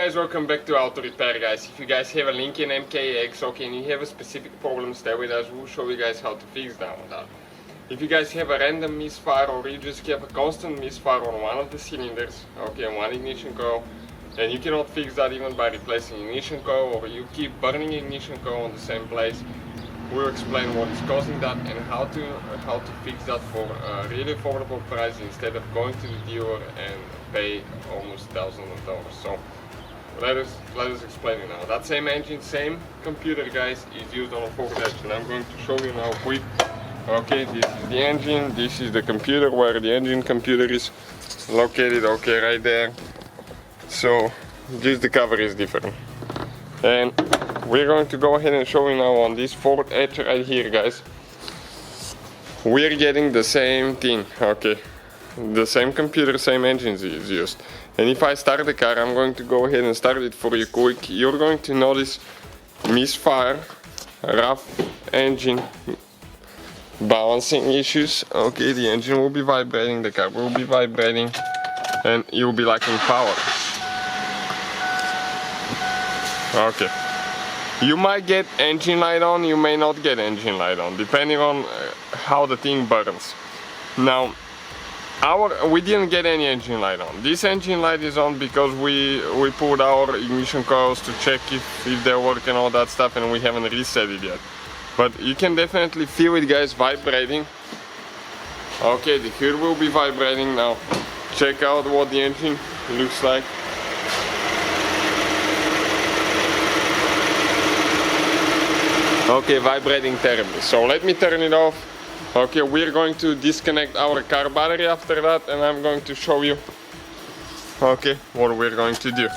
guys, welcome back to Auto Repair, guys. If you guys have a Lincoln MKX, okay, and you have a specific problem, stay with us, we'll show you guys how to fix that. If you guys have a random misfire or you just have a constant misfire on one of the cylinders, okay, one ignition coil, and you cannot fix that even by replacing ignition coil, or you keep burning ignition coil on the same place, we'll explain what is causing that and how to fix that for a really affordable price instead of going to the dealer and pay almost thousands of dollars. So let us explain it now. That same engine, same computer, guys, is used on a Ford Edge, and I'm going to show you now quick. Okay, this is the engine, this is the computer where the engine computer is located, okay, right there. So just the cover is different. And we're going to go ahead and show you now on this Ford Edge right here, guys. We're getting the same thing, okay. The same computer, same engines is used. And if I start the car, I'm going to go ahead and start it for you quick. You're going to notice misfire, rough engine balancing issues. Okay, the engine will be vibrating, the car will be vibrating, and you'll be lacking power. Okay. You might get engine light on, you may not get engine light on, depending on how the thing burns. Now, we didn't get any engine light on. This engine light is on because we pulled our ignition coils to check if they're working, all that stuff, and we haven't reset it yet. But you can definitely feel it, guys, vibrating. Okay, the hood will be vibrating now. Check out what the engine looks like. Okay, vibrating terribly. So let me turn it off. Okay, we're going to disconnect our car battery after that, and I'm going to show you, okay, what we're going to do.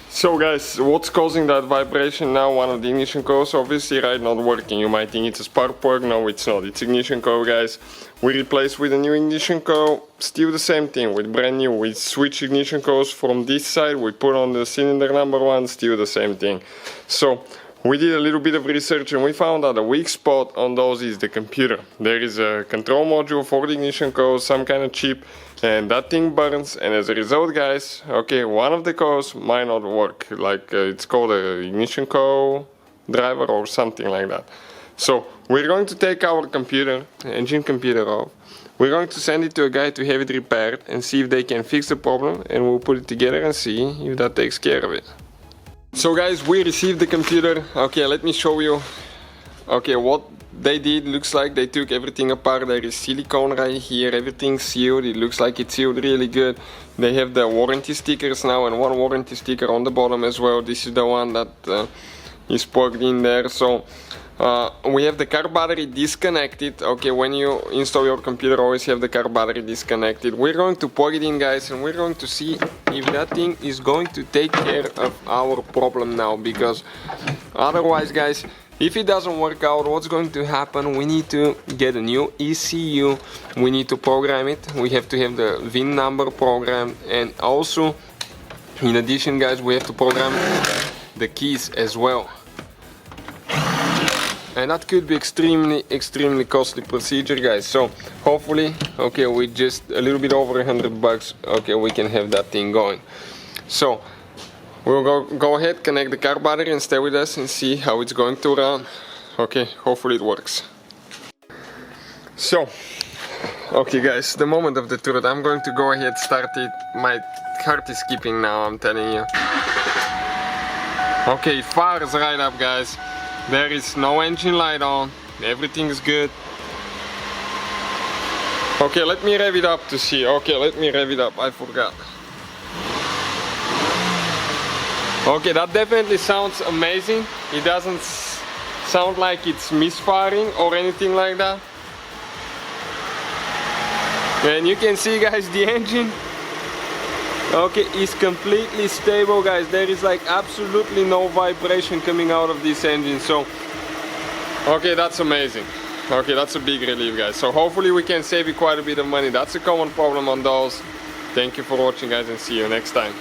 So guys, what's causing that vibration now? One of the ignition coils, obviously, right, not working. You might think it's a spark plug. No, it's not. It's ignition coil, guys. We replaced with a new ignition coil. Still the same thing, with brand new. We switch ignition coils from this side. We put on the cylinder number 1. Still the same thing. So we did a little bit of research and we found that the weak spot on those is the computer. There is a control module for the ignition coil, some kind of chip, and that thing burns, and as a result, guys, okay, one of the coils might not work, like it's called a ignition coil driver or something like that. So we're going to take our computer, engine computer off, we're going to send it to a guy to have it repaired and see if they can fix the problem, and we'll put it together and see if that takes care of it. So guys, we received the computer. Okay, let me show you. Okay, what they did looks like they took everything apart. There is silicone right here, everything's sealed. It looks like it's sealed really good. They have the warranty stickers now and one warranty sticker on the bottom as well. This is the one that is plugged in there. So we have the car battery disconnected. Okay, when you install your computer, always have the car battery disconnected. We're going to plug it in, guys, and we're going to see if that thing is going to take care of our problem now, because otherwise, guys, if it doesn't work out, what's going to happen? We need to get a new ECU, we need to program it, we have to have the VIN number programmed, and also, in addition, guys, we have to program the keys as well. And that could be extremely costly procedure, guys. So hopefully, okay, with just a little bit over $100, okay, we can have that thing going. So we'll go ahead, connect the car battery and stay with us and see how it's going to run. Okay, hopefully it works. So, okay guys, the moment of the truth. I'm going to go ahead, start it. My heart is skipping now, I'm telling you. Okay, it fires right up, guys. There is no engine light on, everything is good. Okay, let me rev it up to see. Okay, let me rev it up, I forgot. Okay, that definitely sounds amazing. It doesn't sound like it's misfiring or anything like that. And you can see, guys, the engine, okay, is completely stable, guys. There is like absolutely no vibration coming out of this engine. So, okay, that's amazing. Okay, that's a big relief, guys. So hopefully we can save you quite a bit of money. That's a common problem on those. Thank you for watching, guys, and see you next time.